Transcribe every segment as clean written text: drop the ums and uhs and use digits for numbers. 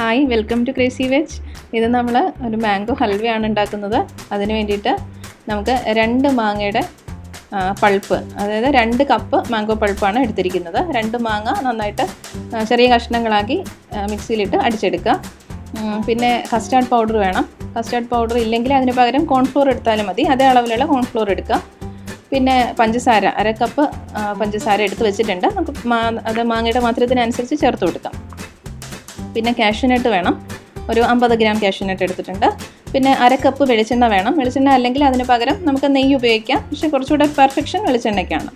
Hi, welcome to Crazy Veg. ഇത് നമ്മൾ ഒരു മാംഗോ ഹൽവയാണ് ഉണ്ടാക്കുന്നത്. അതിന് വേണ്ടിയിട്ട് നമുക്ക് 2 മാങ്ങയുടെ പൾപ്പ്, അതായത് 2 കപ്പ് മാംഗോ പൾപ്പാണ് എടുത്തിരിക്കുന്നത്. 2 മാങ്ങ നന്നായിട്ട് ചെറിയ കഷ്ണങ്ങളാക്കി മിക്സിയിലിട്ട് അടിച്ചെടുക്കുക. പിന്നെ കസ്റ്റാർഡ് പൗഡർ വേണം. കസ്റ്റാർഡ് പൗഡർ ഇല്ലെങ്കിൽ അതിന് പകരം കോൺഫ്ലോർ എടുത്താലും മതി. അതേ അളവിലുള്ള കോൺഫ്ലോർ എടുക്കുക. പിന്നെ പഞ്ചസാര, 1 കപ്പ് പഞ്ചസാര എടുത്ത് വെച്ചിട്ടുണ്ട്. നമുക്ക് അത് മാങ്ങയുടെ മധുരത്തിനനുസരിച്ച് ചേർത്ത് കൊടുക്കാം. പിന്നെ കാഷ്യൂനട്ട് വേണം. ഒരു 50 ഗ്രാം കാഷ്യൂനട്ട് എടുത്തിട്ടുണ്ട്. പിന്നെ 1 കപ്പ് വെളിച്ചെണ്ണ വേണം. വെളിച്ചെണ്ണ അല്ലെങ്കിൽ അതിന് പകരം നമുക്ക് നെയ്യ് ഉപയോഗിക്കാം, പക്ഷേ കുറച്ചുകൂടെ പെർഫെക്ഷൻ വെളിച്ചെണ്ണയ്ക്കാണ്.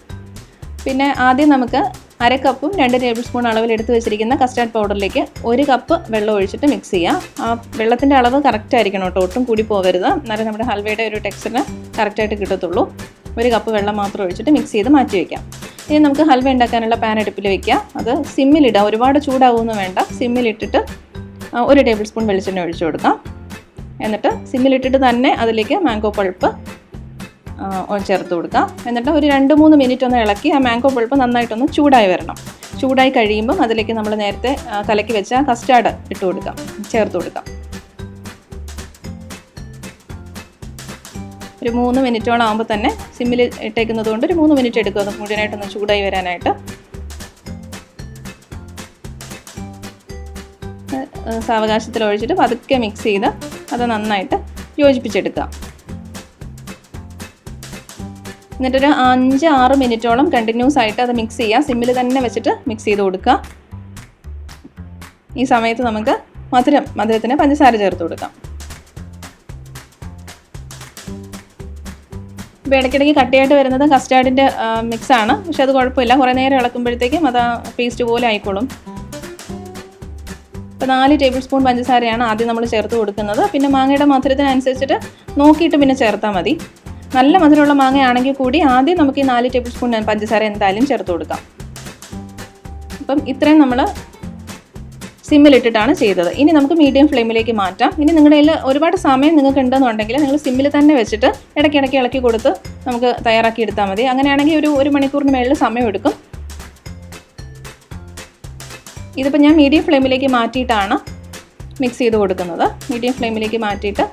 പിന്നെ ആദ്യം നമുക്ക് 1 കപ്പും 2 ടേബിൾ സ്പൂൺ അളവിൽ എടുത്ത് വെച്ചിരിക്കുന്ന കസ്റ്റാർഡ് പൗഡറിലേക്ക് 1 കപ്പ് വെള്ളം ഒഴിച്ചിട്ട് മിക്സ് ചെയ്യാം. ആ വെള്ളത്തിൻ്റെ അളവ് കറക്റ്റ് ആയിരിക്കണം കേട്ടോ, ഒട്ടും കൂടി പോകരുത്. എന്നാലും നമ്മുടെ ഹൽവയുടെ ഒരു ടെക്സ്ചറിന് കറക്റ്റായിട്ട് കിട്ടത്തുള്ളൂ. 1 കപ്പ് വെള്ളം മാത്രം ഒഴിച്ചിട്ട് മിക്സ് ചെയ്ത് മാറ്റി വയ്ക്കാം. ഇനി നമുക്ക് ഹൽവ ഉണ്ടാക്കാനുള്ള പാൻ അടുപ്പിൽ വയ്ക്കുക. അത് സിമ്മിലിടുക, ഒരുപാട് ചൂടാവുമെന്ന് വേണ്ട. സിമ്മിലിട്ടിട്ട് 1 ടേബിൾ സ്പൂൺ വെളിച്ചെണ്ണ ഒഴിച്ചു കൊടുക്കാം. എന്നിട്ട് സിമ്മിലിട്ടിട്ട് തന്നെ അതിലേക്ക് മാംഗോ പൾപ്പ് ചേർത്ത് കൊടുക്കുക. എന്നിട്ട് ഒരു 2-3 മിനിറ്റ് ഒന്ന് ഇളക്കി ആ മാംഗോ പൾപ്പ് നന്നായിട്ടൊന്ന് ചൂടായി വരണം. ചൂടായി കഴിയുമ്പം അതിലേക്ക് നമ്മൾ നേരത്തെ കലക്കി വെച്ച കസ്റ്റാർഡ് ചേർത്ത് കൊടുക്കാം. ഒരു 3 മിനിറ്റോളം ആകുമ്പോൾ തന്നെ സിമ്മിൽ ഇട്ടേക്കുന്നത് കൊണ്ട് ഒരു 3 മിനിറ്റ് എടുക്കും അത് മുഴുവനായിട്ടൊന്ന് ചൂടായി വരാനായിട്ട്. സാവകാശത്തിൽ ഒഴിച്ചിട്ട് പതുക്കെ മിക്സ് ചെയ്ത് അത് നന്നായിട്ട് യോജിപ്പിച്ചെടുക്കുക. എന്നിട്ടൊരു 5-6 മിനിറ്റോളം കണ്ടിന്യൂസ് ആയിട്ട് അത് മിക്സ് ചെയ്യുക. സിമ്മിൽ തന്നെ വെച്ചിട്ട് മിക്സ് ചെയ്ത് കൊടുക്കുക. ഈ സമയത്ത് നമുക്ക് മധുരത്തിന് പഞ്ചസാര ചേർത്ത് കൊടുക്കാം. ഇപ്പോൾ ഇടയ്ക്കിടയ്ക്ക് കട്ടിയായിട്ട് വരുന്നത് കസ്റ്റാർഡിൻ്റെ മിക്സാണ്, പക്ഷെ അത് കുഴപ്പമില്ല. കുറേ നേരം ഇളക്കുമ്പോഴത്തേക്കും അത് പേസ്റ്റ് പോലെ ആയിക്കോളും. ഇപ്പോൾ 4 ടേബിൾ സ്പൂൺ പഞ്ചസാരയാണ് ആദ്യം നമ്മൾ ചേർത്ത് കൊടുക്കുന്നത്. പിന്നെ മാങ്ങയുടെ മധുരത്തിനനുസരിച്ചിട്ട് നോക്കിയിട്ട് പിന്നെ ചേർത്താൽ മതി. നല്ല മധുരമുള്ള മാങ്ങയാണെങ്കിൽ കൂടി ആദ്യം നമുക്ക് ഈ 4 ടേബിൾ സ്പൂൺ പഞ്ചസാര എന്തായാലും ചേർത്ത് കൊടുക്കാം. അപ്പം ഇത്രയും നമ്മൾ സിമ്മിലിട്ടിട്ടാണ് ചെയ്തത്. ഇനി നമുക്ക് മീഡിയം ഫ്ലെയിമിലേക്ക് മാറ്റാം. ഇനി നിങ്ങളുടെ കയ്യിൽ ഒരുപാട് സമയം നിങ്ങൾക്ക് ഉണ്ടെന്നുണ്ടെങ്കിൽ നിങ്ങൾ സിമ്മിൽ തന്നെ വെച്ചിട്ട് ഇടയ്ക്കിടയ്ക്ക് ഇളക്കി കൊടുത്ത് നമുക്ക് തയ്യാറാക്കി എടുത്താൽ മതി. അങ്ങനെയാണെങ്കിൽ ഒരു മണിക്കൂറിന് മേളിൽ സമയം എടുക്കും. ഇതിപ്പോൾ ഞാൻ മീഡിയം ഫ്ലെയിമിലേക്ക് മാറ്റിയിട്ടാണ് മിക്സ് ചെയ്ത് കൊടുക്കുന്നത്. മീഡിയം ഫ്ലെയിമിലേക്ക് മാറ്റിയിട്ട്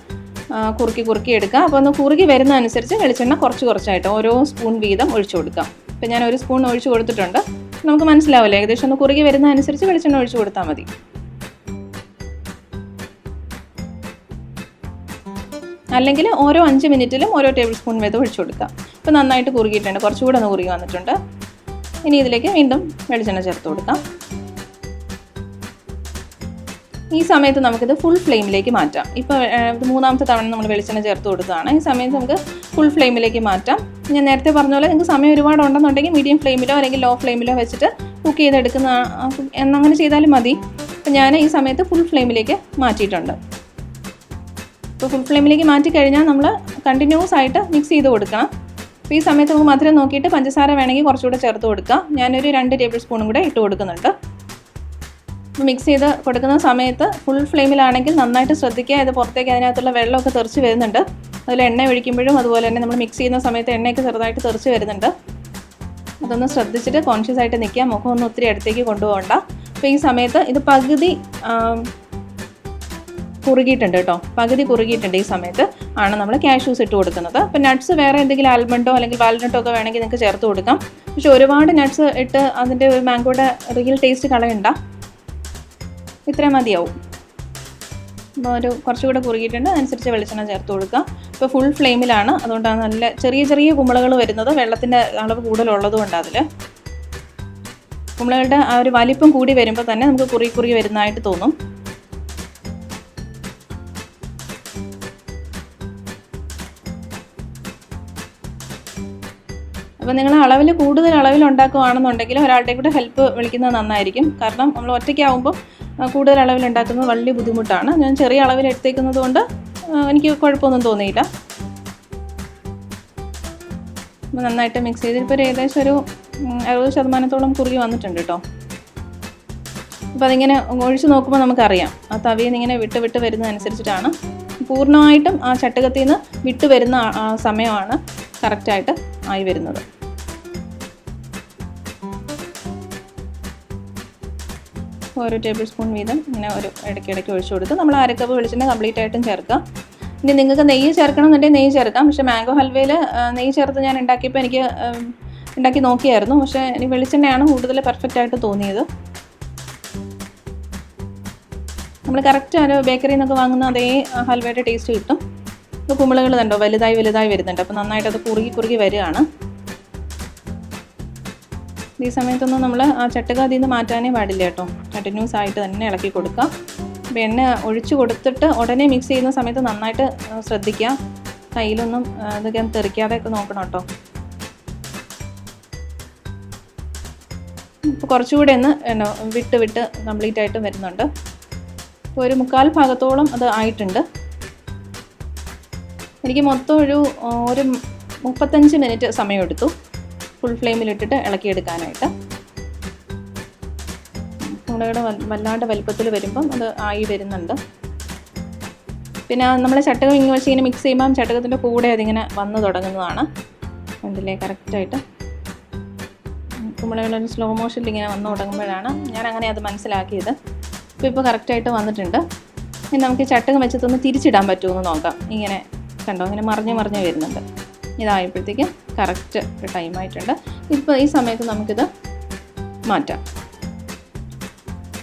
കുറുക്കി എടുക്കുക. അപ്പോൾ ഒന്ന് കുറുകി വരുന്നതനുസരിച്ച് വെളിച്ചെണ്ണ കുറച്ചായിട്ട് ഓരോ സ്പൂൺ വീതം ഒഴിച്ചു കൊടുക്കാം. ഇപ്പോൾ ഞാൻ 1 സ്പൂൺ ഒഴിച്ച് കൊടുത്തിട്ടുണ്ട്. നമുക്ക് മനസ്സിലാവില്ല, ഏകദേശം ഒന്ന് കുറുകി വരുന്നതനുസരിച്ച് വെളിച്ചെണ്ണ ഒഴിച്ച് കൊടുത്താൽ മതി. അല്ലെങ്കിൽ ഓരോ 5 മിനിറ്റിലും ഓരോ ടേബിൾ സ്പൂൺ വീതം ഒഴിച്ചു കൊടുക്കാം. ഇപ്പോൾ നന്നായിട്ട് കുറുകിയിട്ടുണ്ട്, കുറച്ചുകൂടെ ഒന്ന് കുറുകി വന്നിട്ടുണ്ട്. ഇനി ഇതിലേക്ക് വീണ്ടും വെളിച്ചെണ്ണ ചേർത്ത് കൊടുക്കാം. ഈ സമയത്ത് നമുക്കിത് ഫുൾ ഫ്ലെയിമിലേക്ക് മാറ്റാം. ഇപ്പോൾ 3ാമത്തെ തവണ നമ്മൾ വെളിച്ചെണ്ണ ചേർത്ത് കൊടുത്തതാണ്. ഈ സമയത്ത് നമുക്ക് ഫുൾ ഫ്ലെയിമിലേക്ക് മാറ്റാം. ഞാൻ നേരത്തെ പറഞ്ഞ പോലെ നിങ്ങൾക്ക് സമയം ഒരുപാട് ഉണ്ടെന്നുണ്ടെങ്കിൽ മീഡിയം ഫ്ലെയിമിലോ അല്ലെങ്കിൽ ലോ ഫ്ലെയിമിലോ വെച്ചിട്ട് കുക്ക് ചെയ്തെടുക്കുന്ന എന്നങ്ങനെ ചെയ്താലും മതി. അപ്പോൾ ഞാൻ ഈ സമയത്ത് ഫുൾ ഫ്ലെയിമിലേക്ക് മാറ്റിയിട്ടുണ്ട്. ഇപ്പോൾ ഫുൾ ഫ്ലെയിമിലേക്ക് മാറ്റി കഴിഞ്ഞാൽ നമ്മൾ കണ്ടിന്യൂസ് ആയിട്ട് മിക്സ് ചെയ്ത് കൊടുക്കണം. അപ്പോൾ ഈ സമയത്ത് നമുക്ക് മധുരം നോക്കിയിട്ട് പഞ്ചസാര വേണമെങ്കിൽ കുറച്ചുകൂടെ ചേർത്ത് കൊടുക്കാം. ഞാനൊരു 2 ടേബിൾ സ്പൂണും കൂടെ ഇട്ട് കൊടുക്കുന്നുണ്ട്. മിക്സ് ചെയ്ത് കൊടുക്കുന്ന സമയത്ത് ഫുൾ ഫ്ലെയിമിലാണെങ്കിൽ നന്നായിട്ട് ശ്രദ്ധിക്കുക. ഇത് പുറത്തേക്ക് അതിനകത്തുള്ള വെള്ളമൊക്കെ തെറിച്ച് വരുന്നുണ്ട്. അതിൽ എണ്ണ ഒഴിക്കുമ്പോഴും അതുപോലെ തന്നെ നമ്മൾ മിക്സ് ചെയ്യുന്ന സമയത്ത് എണ്ണയൊക്കെ ചെറുതായിട്ട് തെറിച്ച് വരുന്നുണ്ട്. അതൊന്ന് ശ്രദ്ധിച്ചിട്ട് കോൺഷ്യസ് ആയിട്ട് നിൽക്കുക. മുഖമൊന്നും ഒത്തിരി അടുത്തേക്ക് കൊണ്ടുപോകണ്ട. അപ്പോൾ ഈ സമയത്ത് ഇത് പകുതി കുറുകിയിട്ടുണ്ട് കേട്ടോ, പകുതി കുറുകിയിട്ടുണ്ട്. ഈ സമയത്ത് ആണ് നമ്മൾ കാഷ്യൂസ് ഇട്ട് കൊടുക്കുന്നത്. അപ്പോൾ നട്ട്സ് വേറെ എന്തെങ്കിലും ആൽമണ്ടോ അല്ലെങ്കിൽ വാൽനട്ടോ ഒക്കെ വേണമെങ്കിൽ നിങ്ങൾക്ക് ചേർത്ത് കൊടുക്കാം. പക്ഷെ ഒരുപാട് നട്ട്സ് ഇട്ട് അതിൻ്റെ ഒരു മാംഗോയുടെ റിയൽ ടേസ്റ്റ് കളയണ്ട. ഇത്രയും മതിയാവും. അപ്പോൾ കുറച്ചുകൂടെ കുറുകിയിട്ടുണ്ട്, അതനുസരിച്ച് വെളിച്ചെണ്ണ ചേർത്ത് കൊടുക്കുക. ഇപ്പോൾ ഫുൾ ഫ്ലെയിമിലാണ്, അതുകൊണ്ടാണ് നല്ല ചെറിയ കുമ്പളകൾ വരുന്നത്. വെള്ളത്തിൻ്റെ അളവ് കൂടുതലുള്ളത് കൊണ്ട് അതിൽ കുമ്പളകളുടെ ആ ഒരു വലിപ്പം കൂടി വരുമ്പോൾ തന്നെ നമുക്ക് കുറുകി വരുന്നതായിട്ട് തോന്നും. അപ്പോൾ നിങ്ങൾ കൂടുതൽ അളവിൽ ഉണ്ടാക്കുകയാണെന്നുണ്ടെങ്കിൽ ഒരാളുടെ കൂടെ ഹെൽപ്പ് വിളിക്കുന്നത് നന്നായിരിക്കും. കാരണം നമ്മൾ ഒറ്റയ്ക്കാവുമ്പോൾ കൂടുതൽ അളവിൽ ഉണ്ടാക്കുന്നത് വലിയ ബുദ്ധിമുട്ടാണ്. ഞാൻ ചെറിയ അളവിൽ എടുത്തേക്കുന്നത് കൊണ്ട് എനിക്ക് കുഴപ്പമൊന്നും തോന്നിയില്ല. അപ്പോൾ നന്നായിട്ട് മിക്സ് ചെയ്തിപ്പോൾ ഏകദേശം ഒരു 60% കുറുകി വന്നിട്ടുണ്ട് കേട്ടോ. അപ്പോൾ അതിങ്ങനെ ഒഴിച്ച് നോക്കുമ്പോൾ നമുക്കറിയാം ആ തവിയിൽ നിന്ന് ഇങ്ങനെ വിട്ട് വരുന്നതനുസരിച്ചിട്ടാണ്. പൂർണ്ണമായിട്ടും ആ ചട്ടുകത്തിൽ നിന്ന് വിട്ട് വരുന്ന സമയമാണ് കറക്റ്റായിട്ട് ആയി വരുന്നത്. ഓരോ ടേബിൾ സ്പൂൺ വീതം ഇങ്ങനെ ഒരു ഇടയ്ക്കിടയ്ക്ക് ഒഴിച്ചു കൊടുത്ത് നമ്മൾ 1/2 കപ്പ് വെളിച്ചെണ്ണ കംപ്ലീറ്റ് ആയിട്ടും ചേർക്കാം. ഇനി നിങ്ങൾക്ക് നെയ്യ് ചേർക്കണമെന്നുണ്ടെങ്കിൽ നെയ്യ് ചേർക്കാം. പക്ഷേ മാംഗോ ഹൽവയിൽ നെയ്യ് ചേർത്ത് ഞാൻ ഉണ്ടാക്കിയപ്പോൾ എനിക്ക് ഉണ്ടാക്കി നോക്കിയായിരുന്നു. പക്ഷേ എനിക്ക് വെളിച്ചെണ്ണയാണ് കൂടുതൽ പെർഫെക്റ്റ് ആയിട്ട് തോന്നിയത്. നമ്മൾ കറക്റ്റ് ഒരു ബേക്കറിയിൽ നിന്നൊക്കെ വാങ്ങുന്ന അതേ ഹൽവയുടെ ടേസ്റ്റ് കിട്ടും. ഇപ്പോൾ കുമിളകൾ കണ്ടോ വലുതായി വരുന്നുണ്ട്. അപ്പോൾ നന്നായിട്ട് അത് കുറുകി വരികയാണ്. ഈ സമയത്തൊന്നും നമ്മൾ ആ ചട്ടുക അതിൽ നിന്ന് മാറ്റാനേ പാടില്ല കേട്ടോ. കണ്ടിന്യൂസ് ആയിട്ട് തന്നെ ഇളക്കി കൊടുക്കാം. അപ്പോൾ എണ്ണ ഒഴിച്ച് കൊടുത്തിട്ട് ഉടനെ മിക്സ് ചെയ്യുന്ന സമയത്ത് നന്നായിട്ട് ശ്രദ്ധിക്കുക. കയ്യിലൊന്നും ഇതൊക്കെ തെറിക്കാതെ ഒക്കെ നോക്കണം കേട്ടോ. ഇപ്പോൾ കുറച്ചുകൂടെ ഒന്ന് വിട്ട് കംപ്ലീറ്റ് ആയിട്ട് വരുന്നുണ്ട്. ഇപ്പോൾ ഒരു 1/4 ഭാഗത്തോളം അത് ആയിട്ടുണ്ട്. എനിക്ക് മൊത്തം ഒരു 35 മിനിറ്റ് സമയമെടുത്തു ഫുൾ ഫ്ലെയിമിലിട്ടിട്ട് ഇളക്കിയെടുക്കാനായിട്ട്. കുമിളയുടെ വല്ലാണ്ട് വലുപ്പത്തിൽ വരുമ്പം അത് ആയി വരുന്നുണ്ട്. പിന്നെ നമ്മൾ ചട്ടകം ഇങ്ങനെ വെച്ച് ഇങ്ങനെ മിക്സ് ചെയ്യുമ്പം ചട്ടകത്തിൻ്റെ കൂടെ അതിങ്ങനെ വന്ന് തുടങ്ങുന്നതാണ്. കണ്ടില്ലേ കറക്റ്റായിട്ട് കുമിളകളൊരു സ്ലോ മോഷനിൽ ഇങ്ങനെ വന്ന് തുടങ്ങുമ്പോഴാണ് ഞാൻ അങ്ങനെ അത് മനസ്സിലാക്കിയത്. ഇപ്പോൾ കറക്റ്റായിട്ട് വന്നിട്ടുണ്ട്. ഇനി നമുക്ക് ചട്ടകം വെച്ചിട്ടൊന്ന് തിരിച്ചിടാൻ പറ്റുമെന്ന് നോക്കാം. ഇങ്ങനെ കണ്ടോ ഇങ്ങനെ മറിഞ്ഞ് വരുന്നുണ്ട്. ഇതായപ്പോഴത്തേക്കും കറക്റ്റ് ടൈമായിട്ടുണ്ട്. ഇപ്പോൾ ഈ സമയത്ത് നമുക്കിത് മാറ്റാം.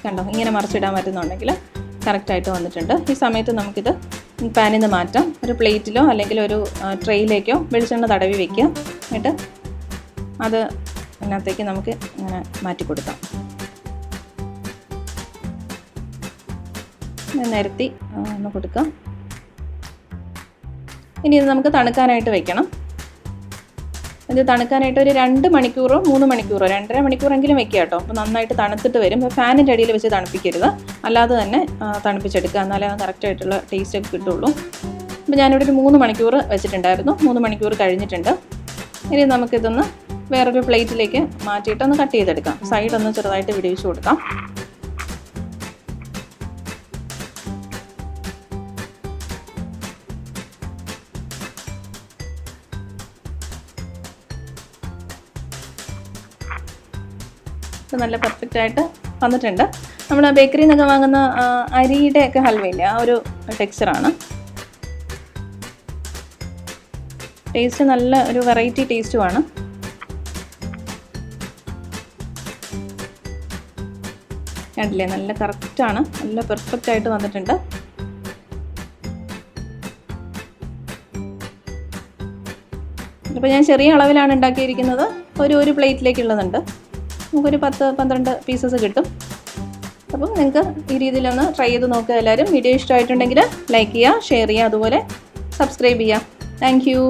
കണ്ടോ ഇങ്ങനെ മറിച്ചിടാൻ പറ്റുന്നുണ്ടെങ്കിൽ കറക്റ്റായിട്ട് വന്നിട്ടുണ്ട്. ഈ സമയത്ത് നമുക്കിത് പാനിൽ നിന്ന് മാറ്റാം. ഒരു പ്ലേറ്റിലോ അല്ലെങ്കിൽ ഒരു ട്രെയിലേക്കോ വെളിച്ചെണ്ണ തടവി വയ്ക്കുക. എന്നിട്ട് അത് അതിനകത്തേക്ക് നമുക്ക് ഇങ്ങനെ മാറ്റി കൊടുക്കാം. നിരത്തി ഒന്ന് കൊടുക്കാം. ഇനി ഇത് നമുക്ക് തണുക്കാനായിട്ട് വെക്കണം. ഇത് തണുക്കാനായിട്ട് ഒരു 2 മണിക്കൂറോ 3 മണിക്കൂറോ 2.5 മണിക്കൂറെങ്കിലും വെക്കുക കേട്ടോ. അപ്പോൾ നന്നായിട്ട് തണുത്തിട്ട് വരും. അപ്പോൾ ഫാനിൻ്റെ അടിയിൽ വെച്ച് തണുപ്പിക്കരുത്, അല്ലാതെ തന്നെ തണുപ്പിച്ചെടുക്കുക. എന്നാലേ കറക്റ്റായിട്ടുള്ള ടേസ്റ്റൊക്കെ കിട്ടുള്ളൂ. അപ്പോൾ ഞാനിവിടെ ഒരു 3 മണിക്കൂർ വെച്ചിട്ടുണ്ടായിരുന്നു. 3 മണിക്കൂർ കഴിഞ്ഞിട്ടുണ്ട്. ഇനി നമുക്കിതൊന്ന് വേറൊരു പ്ലേറ്റിലേക്ക് മാറ്റിയിട്ടൊന്ന് കട്ട് ചെയ്തെടുക്കാം. സൈഡൊന്ന് ചെറുതായിട്ട് വിടിവിച്ച് കൊടുക്കാം. ഇത് നല്ല പെർഫെക്റ്റായിട്ട് വന്നിട്ടുണ്ട്. നമ്മൾ ബേക്കറിയിൽ നിന്നൊക്കെ വാങ്ങുന്ന അരിയുടെ ഒക്കെ ഹൽവയില്ലേ ആ ഒരു ടെക്സ്ചറാണ്. ടേസ്റ്റ് നല്ല ഒരു വെറൈറ്റി ടേസ്റ്റുമാണ്. കണ്ടില്ലേ നല്ല കറക്റ്റാണ്, നല്ല പെർഫെക്റ്റായിട്ട് വന്നിട്ടുണ്ട്. അപ്പോൾ ഞാൻ ചെറിയ അളവിലാണ് ഉണ്ടാക്കിയിരിക്കുന്നത്. ഒരു പ്ലേറ്റിലേക്കുള്ളതുണ്ട്. നമുക്കൊരു 10-12 പീസസ് കിട്ടും. അപ്പം നിങ്ങൾക്ക് ഈ രീതിയിലൊന്ന് ട്രൈ ചെയ്ത് നോക്കുക എല്ലാവരും. വീഡിയോ ഇഷ്ടമായിട്ടുണ്ടെങ്കിൽ ലൈക്ക് ചെയ്യുക, ഷെയർ ചെയ്യുക, അതുപോലെ സബ്സ്ക്രൈബ് ചെയ്യുക. Thank you.